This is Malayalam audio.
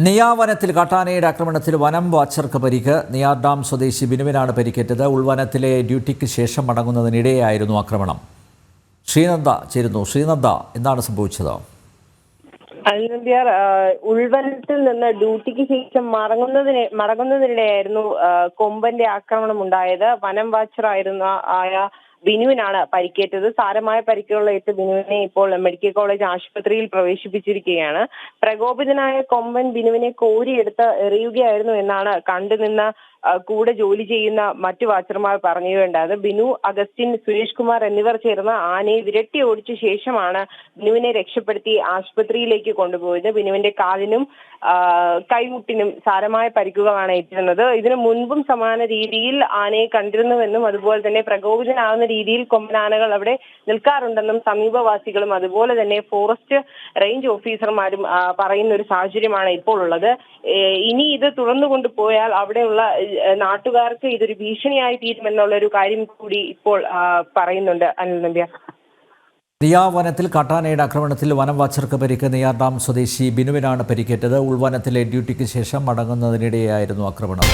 നെയ്യാവനത്തിൽ കാട്ടാനയുടെ ആക്രമണത്തിൽ വനം വാച്ചർക്ക് പരിക്ക്. നെയ്യാർ ഡാം സ്വദേശി ബിനുവിനാണ് പരിക്കേറ്റത്. ഉൾവനത്തിലെ ഡ്യൂട്ടിക്ക് ശേഷം മടങ്ങുന്നതിനിടെയായിരുന്നു ആക്രമണം. ശ്രീനന്ദ ചേരുന്നു. ശ്രീനന്ദ, എന്താണ് സംഭവിച്ചത്? അൽനബിയാർ ഉൾവനത്തിൽ നിന്ന് ഡ്യൂട്ടിക്ക് ശേഷം മടങ്ങുന്നതിനിടെയായിരുന്നു കൊമ്പന്റെ ആക്രമണം ഉണ്ടായത്. വനം വാച്ചറായ ബിനുവിനാണ് പരിക്കേറ്റത്. സാരമായ പരിക്കുകളേറ്റ് ബിനുവിനെ ഇപ്പോൾ മെഡിക്കൽ കോളേജ് ആശുപത്രിയിൽ പ്രവേശിപ്പിച്ചിരിക്കുകയാണ്. പ്രകോപിതനായ കൊമ്പൻ ബിനുവിനെ കോരിയെടുത്ത് എറിയുകയായിരുന്നു എന്നാണ് കണ്ടുനിന്ന കൂടെ ജോലി ചെയ്യുന്ന മറ്റു വാച്ചർമാർ പറയുകയുണ്ടായത്. ബിനു, അഗസ്റ്റിൻ, സുരേഷ് കുമാർ എന്നിവർ ചേർന്ന് ആനയെ വിരട്ടി ഓടിച്ച ശേഷമാണ് ബിനുവിനെ രക്ഷപ്പെടുത്തി ആശുപത്രിയിലേക്ക് കൊണ്ടുപോയത്. ബിനുവിന്റെ കാലിനും കൈമുട്ടിനും സാരമായ പരിക്കുകളാണ് ഏറ്റിരുന്നത്. ഇതിനു മുൻപും സമാന രീതിയിൽ ആനയെ കണ്ടിരുന്നുവെന്നും അതുപോലെ തന്നെ പ്രകോപിതനാകുന്ന രീതിയിൽ കൊമ്പനാനകൾ അവിടെ നിൽക്കാറുണ്ടെന്നും സമീപവാസികളും അതുപോലെ തന്നെ ഫോറസ്റ്റ് റേഞ്ച് ഓഫീസർമാരും പറയുന്ന ഒരു സാഹചര്യമാണ് ഇപ്പോൾ ഉള്ളത്. ഇനി ഇത് തുറന്നു കൊണ്ടുപോയാൽ അവിടെയുള്ള നാട്ടുകാർക്ക് ഇതൊരു ഭീഷണിയായി തീരുമെന്നുള്ള ഒരു കാര്യം കൂടി ഇപ്പോൾ പറയുന്നുണ്ട്. അനിൽ നമ്പ്യ, നെയ്യാവനത്തിൽ കാട്ടാനയുടെ ആക്രമണത്തിൽ വനം വാച്ചർക്ക് പരിക്ക്. നെയ്യാർ ഡാം സ്വദേശി ബിനുവിനാണ് പരിക്കേറ്റത്. ഉൾവനത്തിലെ ഡ്യൂട്ടിക്ക് ശേഷം മടങ്ങുന്നതിനിടെയായിരുന്നു ആക്രമണം.